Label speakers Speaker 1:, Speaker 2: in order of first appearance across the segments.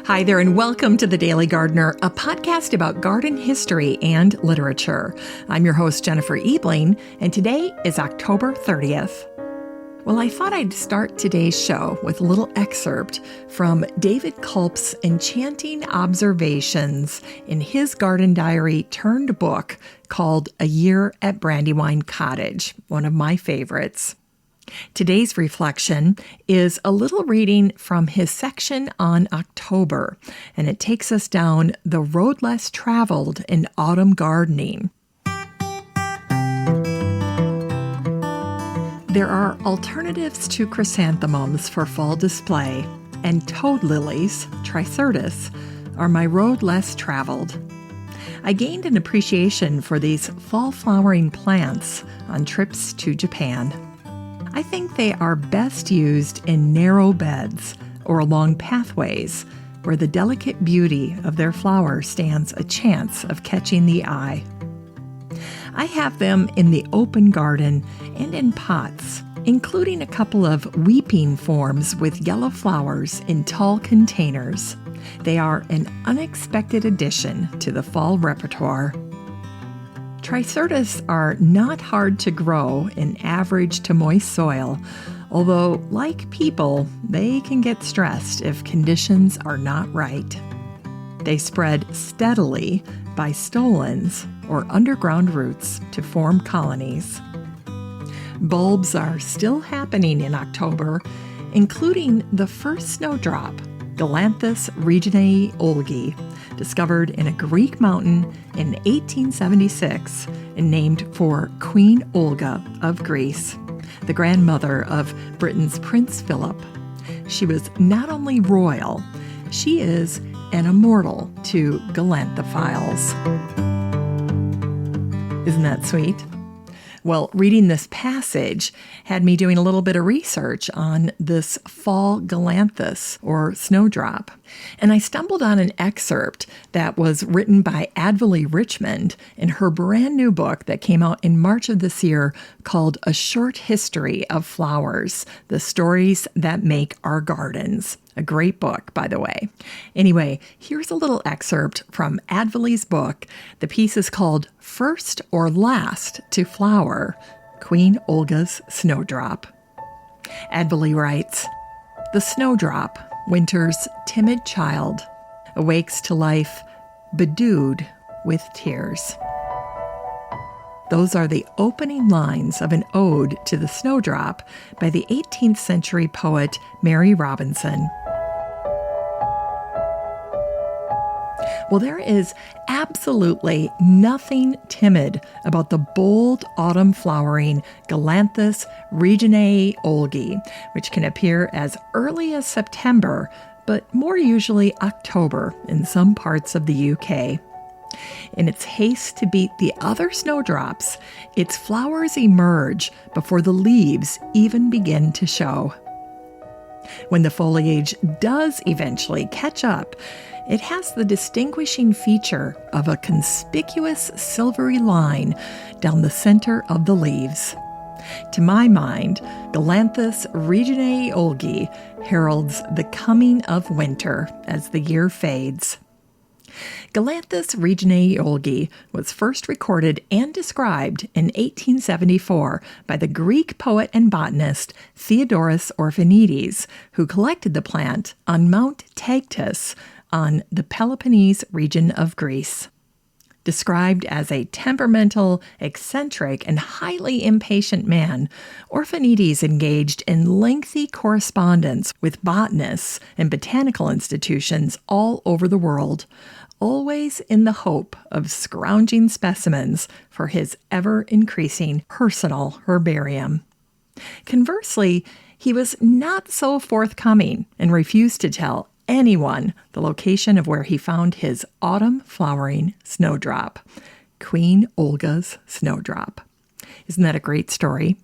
Speaker 1: Hi there, and welcome to The Daily Gardener, a podcast about garden history and literature. I'm your host, Jennifer Evelyn, and today is October 30th. Well, I thought I'd start today's show with a little excerpt from David Culp's enchanting observations in his garden diary turned book called A Year at Brandywine Cottage, one of my favorites. Today's reflection is a little reading from his section on October, and it takes us down the road less traveled in autumn gardening. There are alternatives to chrysanthemums for fall display, and toad lilies, Tricertus, are my road less traveled. I gained an appreciation for these fall-flowering plants on trips to Japan. I think they are best used in narrow beds or along pathways where the delicate beauty of their flower stands a chance of catching the eye. I have them in the open garden and in pots, including a couple of weeping forms with yellow flowers in tall containers. They are an unexpected addition to the fall repertoire. Tricertus are not hard to grow in average to moist soil, although, like people, they can get stressed if conditions are not right. They spread steadily by stolons or underground roots to form colonies. Bulbs are still happening in October, including the first snowdrop, Galanthus reginae olgi, discovered in a Greek mountain in 1876 and named for Queen Olga of Greece, the grandmother of Britain's Prince Philip. She was not only royal, she is an immortal to galanthophiles. Isn't that sweet? Well, reading this passage had me doing a little bit of research on this fall galanthus, or snowdrop, and I stumbled on an excerpt that was written by Evelyn Richmond in her brand new book that came out in March of this year called A Short History of Flowers, The Stories That Make Our Gardens. A great book, by the way. Anyway, here's a little excerpt from Evelyn's book. The piece is called First or Last to Flower, Queen Olga's Snowdrop. Evelyn writes, "The snowdrop, winter's timid child, awakes to life bedewed with tears." Those are the opening lines of an ode to the snowdrop by the 18th century poet Mary Robinson. Well, there is absolutely nothing timid about the bold autumn flowering Galanthus reginae olgi, which can appear as early as September, but more usually October in some parts of the UK. In its haste to beat the other snowdrops, its flowers emerge before the leaves even begin to show. When the foliage does eventually catch up, it has the distinguishing feature of a conspicuous silvery line down the center of the leaves. To my mind, Galanthus reginae olgi heralds the coming of winter as the year fades. Galanthus reginae olgi was first recorded and described in 1874 by the Greek poet and botanist Theodorus Orphanides, who collected the plant on Mount Taygetus on the Peloponnese region of Greece. Described as a temperamental, eccentric, and highly impatient man, Orphanides engaged in lengthy correspondence with botanists and botanical institutions all over the world, always in the hope of scrounging specimens for his ever-increasing personal herbarium. Conversely, he was not so forthcoming and refused to tell anyone the location of where he found his autumn flowering snowdrop, Queen Olga's snowdrop. Isn't that a great story?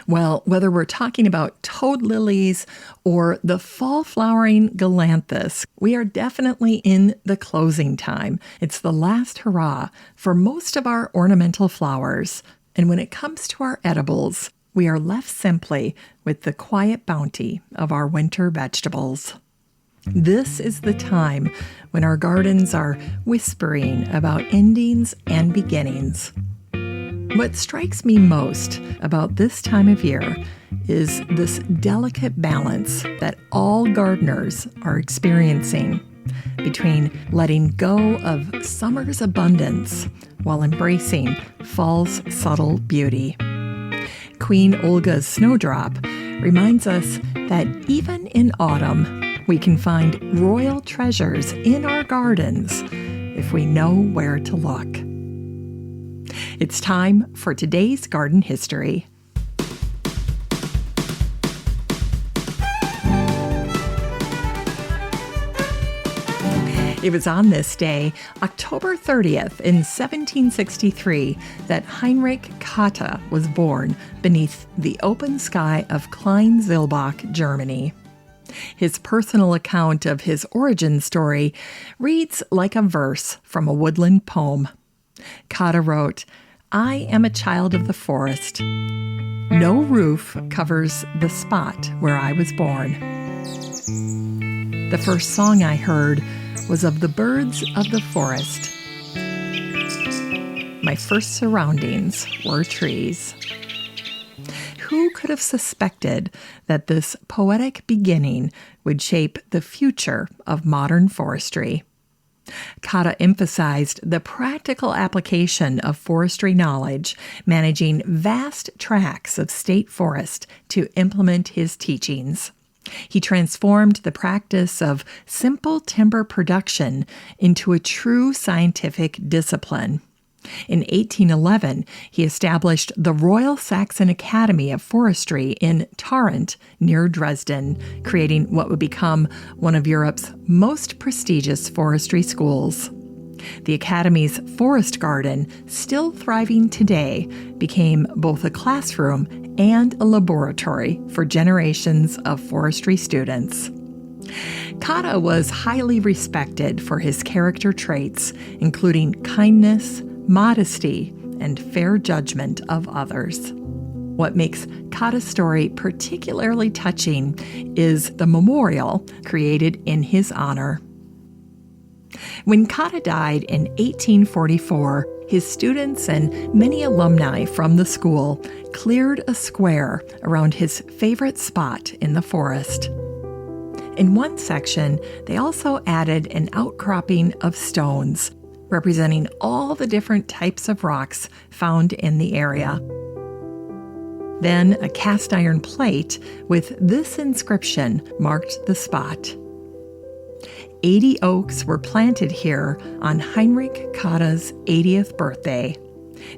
Speaker 1: Well, whether we're talking about toad lilies or the fall-flowering galanthus, we are definitely in the closing time. It's the last hurrah for most of our ornamental flowers. And when it comes to our edibles, we are left simply with the quiet bounty of our winter vegetables. This is the time when our gardens are whispering about endings and beginnings. What strikes me most about this time of year is this delicate balance that all gardeners are experiencing between letting go of summer's abundance while embracing fall's subtle beauty. Queen Olga's snowdrop reminds us that even in autumn, we can find royal treasures in our gardens if we know where to look. It's time for today's garden history. It was on this day, October 30th in 1763, that Heinrich Cotta was born beneath the open sky of Klein-Zillbach, Germany. His personal account of his origin story reads like a verse from a woodland poem. Cotta wrote, "I am a child of the forest. No roof covers the spot where I was born. The first song I heard was of the birds of the forest. My first surroundings were trees." Who could have suspected that this poetic beginning would shape the future of modern forestry? Cotta emphasized the practical application of forestry knowledge, managing vast tracts of state forest to implement his teachings. He transformed the practice of simple timber production into a true scientific discipline. In 1811, he established the Royal Saxon Academy of Forestry in Tarent, near Dresden, creating what would become one of Europe's most prestigious forestry schools. The Academy's forest garden, still thriving today, became both a classroom and a laboratory for generations of forestry students. Cotta was highly respected for his character traits, including kindness, modesty, and fair judgment of others. What makes Cotta's story particularly touching is the memorial created in his honor. When Cotta died in 1844, his students and many alumni from the school cleared a square around his favorite spot in the forest. In one section, they also added an outcropping of stones, representing all the different types of rocks found in the area. Then a cast iron plate with this inscription marked the spot. 80 oaks were planted here on Heinrich Cotta's 80th birthday.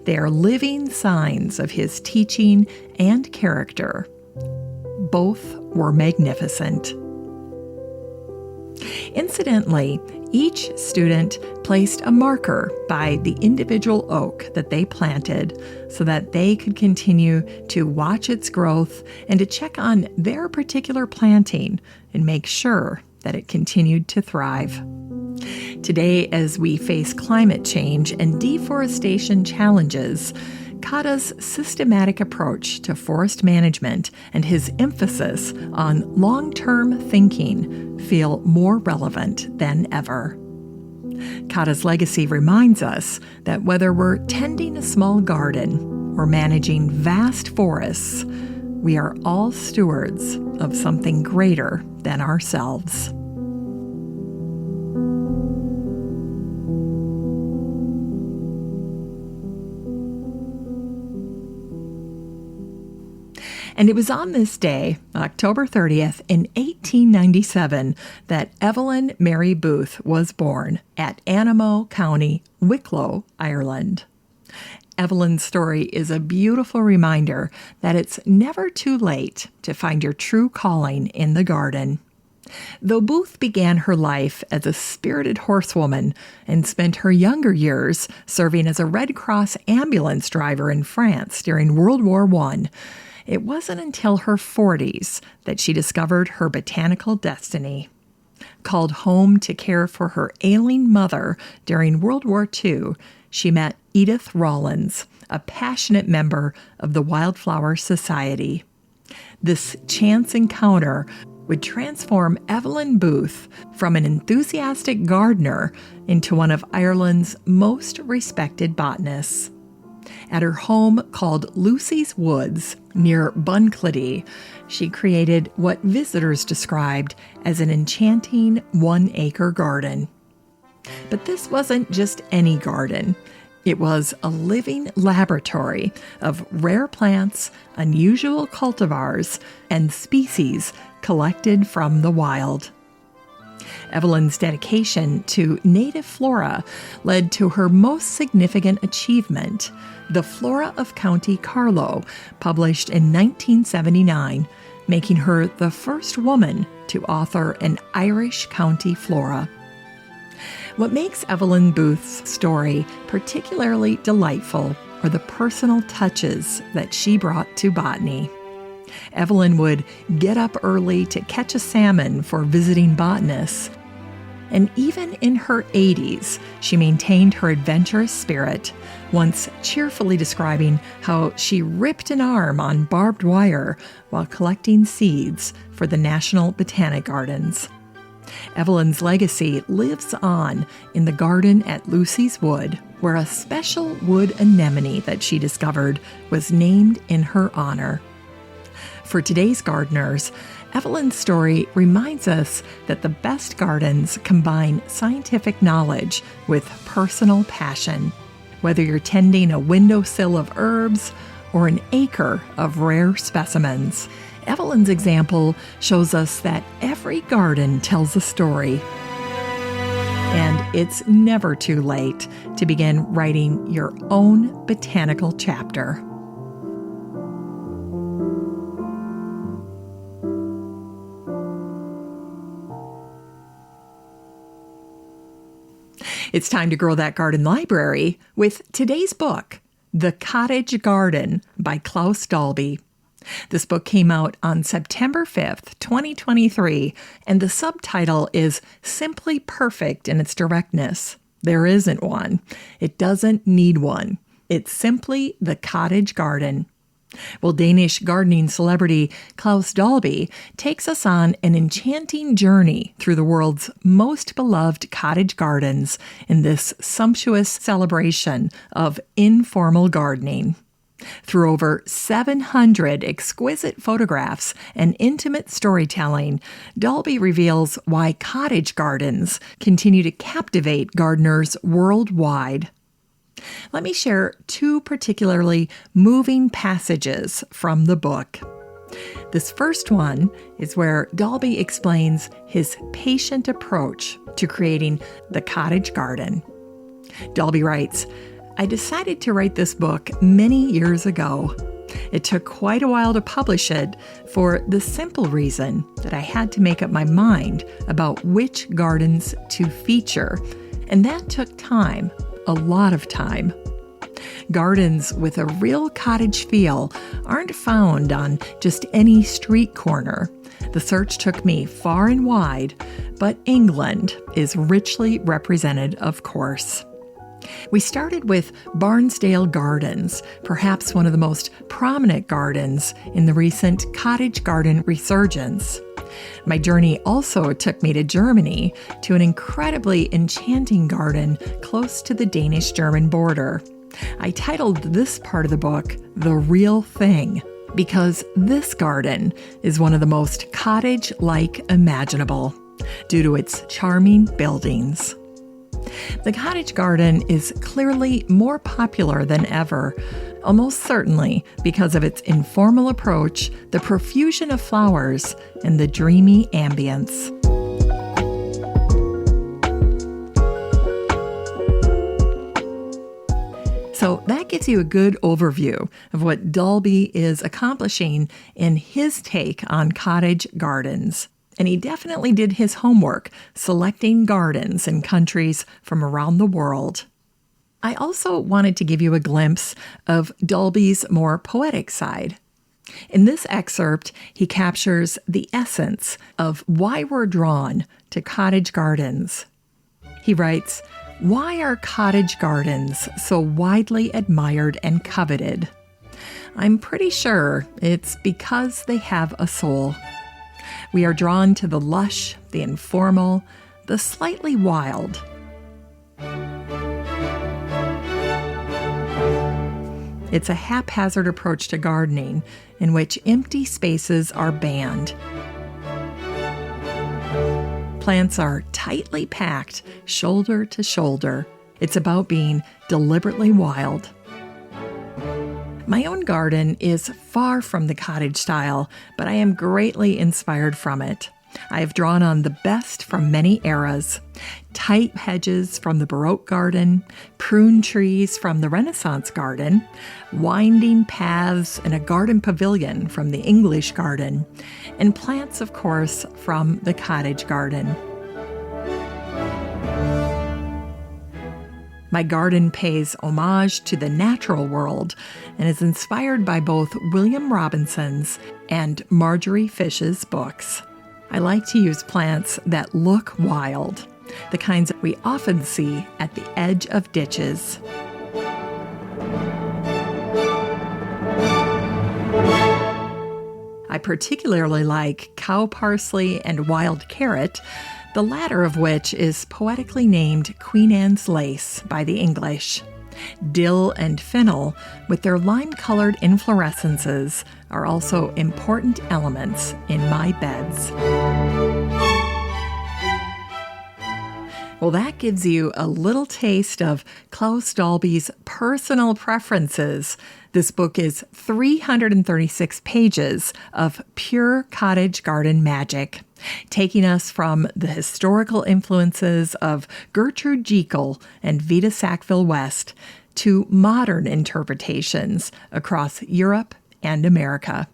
Speaker 1: They are living signs of his teaching and character. Both were magnificent. Incidentally, each student placed a marker by the individual oak that they planted so that they could continue to watch its growth and to check on their particular planting and make sure that it continued to thrive. Today, as we face climate change and deforestation challenges, Cotta's systematic approach to forest management and his emphasis on long-term thinking feel more relevant than ever. Cotta's legacy reminds us that whether we're tending a small garden or managing vast forests, we are all stewards of something greater than ourselves. And it was on this day, October 30th, in 1897, that Evelyn Mary Booth was born at Animo, County, Wicklow, Ireland. Evelyn's story is a beautiful reminder that it's never too late to find your true calling in the garden. Though Booth began her life as a spirited horsewoman and spent her younger years serving as a Red Cross ambulance driver in France during World War I, it wasn't until her 40s that she discovered her botanical destiny. Called home to care for her ailing mother during World War II, she met Edith Rollins, a passionate member of the Wildflower Society. This chance encounter would transform Evelyn Booth from an enthusiastic gardener into one of Ireland's most respected botanists. At her home called Lucy's Woods near Bunclody, she created what visitors described as an enchanting 1-acre garden. But this wasn't just any garden. It was a living laboratory of rare plants, unusual cultivars, and species collected from the wild. Evelyn's dedication to native flora led to her most significant achievement, the Flora of County Carlow, published in 1979, making her the first woman to author an Irish county flora. What makes Evelyn Booth's story particularly delightful are the personal touches that she brought to botany. Evelyn would get up early to catch a salmon for visiting botanists, and even in her 80s, she maintained her adventurous spirit, once cheerfully describing how she ripped an arm on barbed wire while collecting seeds for the National Botanic Gardens. Evelyn's legacy lives on in the garden at Lucy's Wood, where a special wood anemone that she discovered was named in her honor. For today's gardeners, Evelyn's story reminds us that the best gardens combine scientific knowledge with personal passion. Whether you're tending a windowsill of herbs or an acre of rare specimens, Evelyn's example shows us that every garden tells a story. And it's never too late to begin writing your own botanical chapter. It's time to grow that garden library with today's book, The Cottage Garden by Klaus Dalby. This book came out on September 5th, 2023, and the subtitle is Simply Perfect in its directness. There isn't one. It doesn't need one. It's simply The Cottage Garden. Well, Danish gardening celebrity Klaus Dalby takes us on an enchanting journey through the world's most beloved cottage gardens in this sumptuous celebration of informal gardening. Through over 700 exquisite photographs and intimate storytelling, Dalby reveals why cottage gardens continue to captivate gardeners worldwide. Let me share two particularly moving passages from the book. This first one is where Dalby explains his patient approach to creating the cottage garden. Dalby writes, "I decided to write this book many years ago. It took quite a while to publish it for the simple reason that I had to make up my mind about which gardens to feature, and that took time. A lot of time. Gardens with a real cottage feel aren't found on just any street corner. The search took me far and wide, but England is richly represented, of course." We started with Barnsdale Gardens, perhaps one of the most prominent gardens in the recent cottage garden resurgence. My journey also took me to Germany, to an incredibly enchanting garden close to the Danish-German border. I titled this part of the book, The Real Thing, because this garden is one of the most cottage-like imaginable, due to its charming buildings. The cottage garden is clearly more popular than ever, almost certainly because of its informal approach, the profusion of flowers, and the dreamy ambience. So that gives you a good overview of what Dalby is accomplishing in his take on cottage gardens. And he definitely did his homework, selecting gardens in countries from around the world. I also wanted to give you a glimpse of Dalby's more poetic side. In this excerpt, he captures the essence of why we're drawn to cottage gardens. He writes, "Why are cottage gardens so widely admired and coveted? I'm pretty sure it's because they have a soul. We are drawn to the lush, the informal, the slightly wild. It's a haphazard approach to gardening in which empty spaces are banned. Plants are tightly packed, shoulder to shoulder. It's about being deliberately wild. My own garden is far from the cottage style, but I am greatly inspired from it. I have drawn on the best from many eras: tight hedges from the Baroque garden, prune trees from the Renaissance garden, winding paths in a garden pavilion from the English garden, and plants, of course, from the cottage garden. My garden pays homage to the natural world and is inspired by both William Robinson's and Marjorie Fish's books. I like to use plants that look wild, the kinds we often see at the edge of ditches. I particularly like cow parsley and wild carrot, the latter of which is poetically named Queen Anne's lace by the English. Dill and fennel, with their lime-colored inflorescences, are also important elements in my beds. Well, that gives you a little taste of Claus Dalby's personal preferences. This book is 336 pages of pure cottage garden magic, taking us from the historical influences of Gertrude Jekyll and Vita Sackville West to modern interpretations across Europe and America.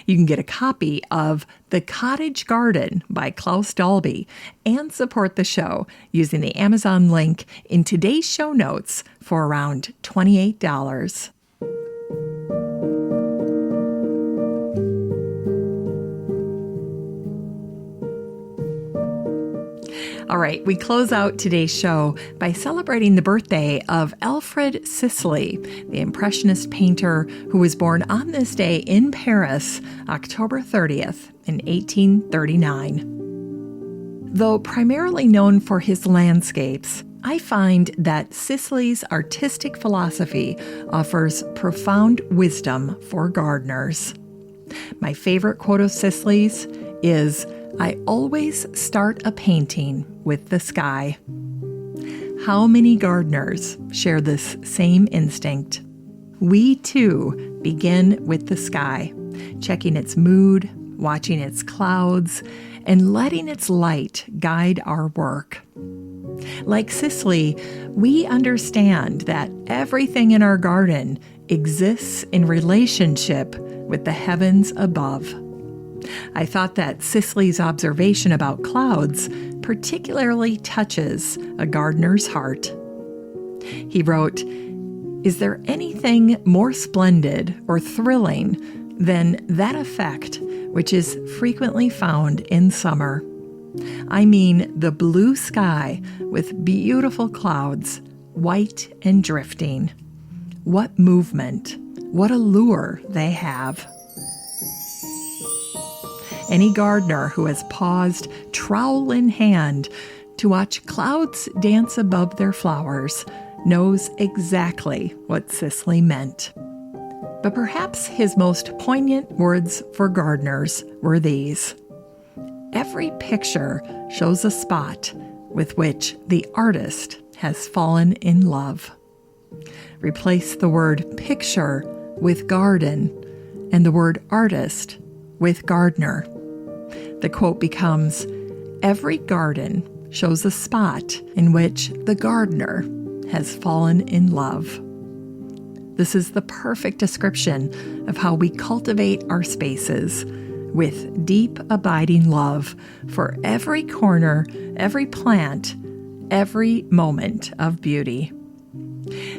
Speaker 1: You can get a copy of The Cottage Garden by Claus Dalby and support the show using the Amazon link in today's show notes for around $28. All right, we close out today's show by celebrating the birthday of Alfred Sisley, the Impressionist painter who was born on this day in Paris, October 30th in 1839. Though primarily known for his landscapes, I find that Sisley's artistic philosophy offers profound wisdom for gardeners. My favorite quote of Sisley's is, "I always start a painting with the sky." How many gardeners share this same instinct? We too begin with the sky, checking its mood, watching its clouds, and letting its light guide our work. Like Sisley, we understand that everything in our garden exists in relationship with the heavens above. I thought that Sisley's observation about clouds particularly touches a gardener's heart. He wrote, "Is there anything more splendid or thrilling than that effect which is frequently found in summer? I mean the blue sky with beautiful clouds, white and drifting. What movement, what allure they have." Any gardener who has paused, trowel in hand, to watch clouds dance above their flowers knows exactly what Sisley meant. But perhaps his most poignant words for gardeners were these: "Every picture shows a spot with which the artist has fallen in love." Replace the word picture with garden and the word artist with gardener. The quote becomes, "Every garden shows a spot in which the gardener has fallen in love." This is the perfect description of how we cultivate our spaces, with deep, abiding love for every corner, every plant, every moment of beauty.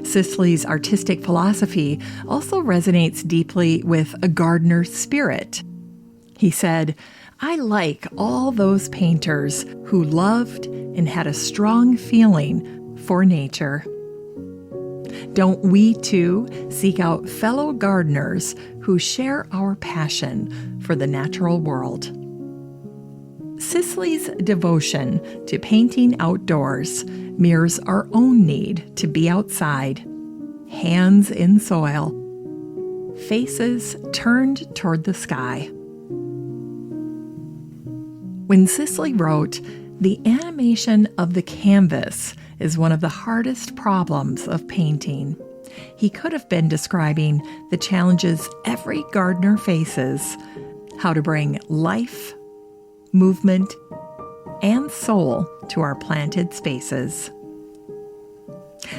Speaker 1: Sisley's artistic philosophy also resonates deeply with a gardener's spirit. He said, "I like all those painters who loved and had a strong feeling for nature." Don't we too seek out fellow gardeners who share our passion for the natural world? Cicely's devotion to painting outdoors mirrors our own need to be outside, hands in soil, faces turned toward the sky. When Cicely wrote, "The animation of the canvas is one of the hardest problems of painting," he could have been describing the challenges every gardener faces, how to bring life, movement, and soul to our planted spaces.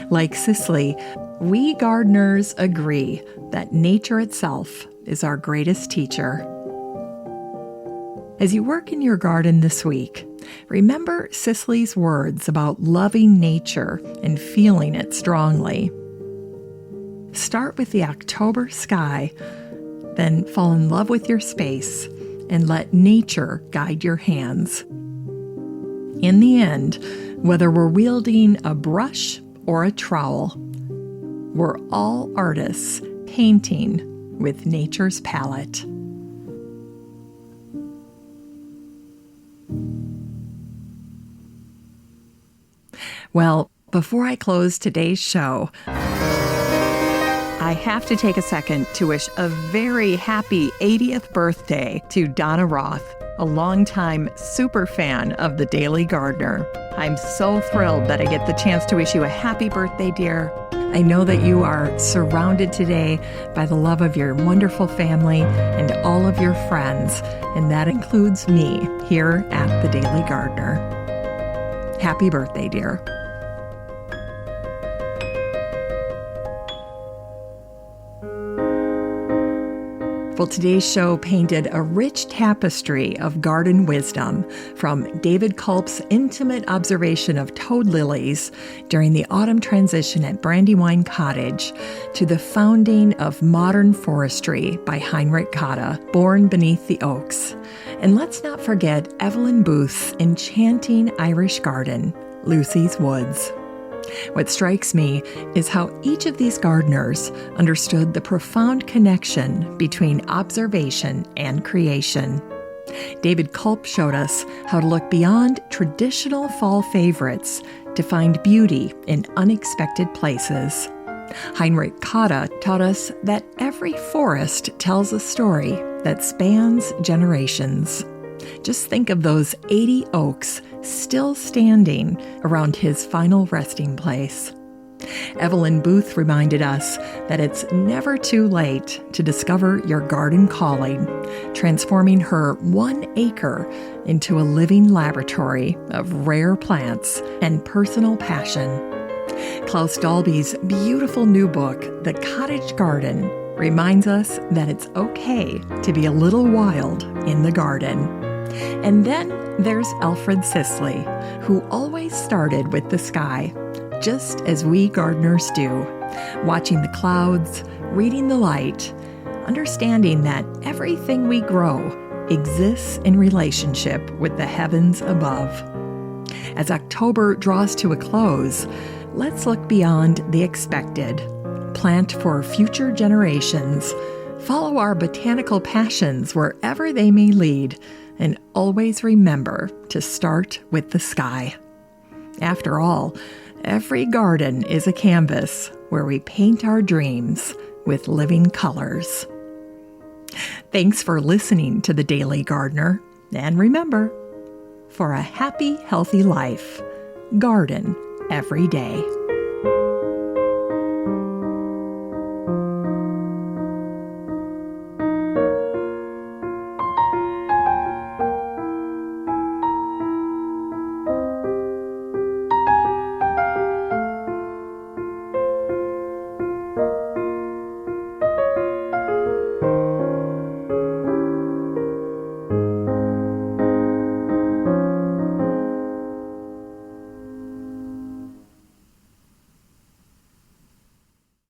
Speaker 1: Like Cicely, we gardeners agree that nature itself is our greatest teacher. As you work in your garden this week, remember Cicely's words about loving nature and feeling it strongly. Start with the October sky, then fall in love with your space and let nature guide your hands. In the end, whether we're wielding a brush or a trowel, we're all artists painting with nature's palette. Well, before I close today's show, I have to take a second to wish a very happy 80th birthday to Donna Roth, a longtime super fan of The Daily Gardener. I'm so thrilled that I get the chance to wish you a happy birthday, dear. I know that you are surrounded today by the love of your wonderful family and all of your friends, and that includes me here at The Daily Gardener. Happy birthday, dear. Well, today's show painted a rich tapestry of garden wisdom, from David Culp's intimate observation of toad lilies during the autumn transition at Brandywine Cottage to the founding of modern forestry by Heinrich Cotta, born beneath the oaks. And let's not forget Evelyn Booth's enchanting Irish garden, Lucy's Woods. What strikes me is how each of these gardeners understood the profound connection between observation and creation. David Culp showed us how to look beyond traditional fall favorites to find beauty in unexpected places. Heinrich Cotta taught us that every forest tells a story that spans generations. Just think of those 80 oaks still standing around his final resting place. Evelyn Booth reminded us that it's never too late to discover your garden calling, transforming her 1 acre into a living laboratory of rare plants and personal passion. Klaus Dalby's beautiful new book, The Cottage Garden, reminds us that it's okay to be a little wild in the garden. And then there's Alfred Sisley, who always started with the sky, just as we gardeners do, watching the clouds, reading the light, understanding that everything we grow exists in relationship with the heavens above. As October draws to a close, let's look beyond the expected, plant for future generations, follow our botanical passions wherever they may lead, and always remember to start with the sky. After all, every garden is a canvas where we paint our dreams with living colors. Thanks for listening to The Daily Gardener. And remember, for a happy, healthy life, garden every day.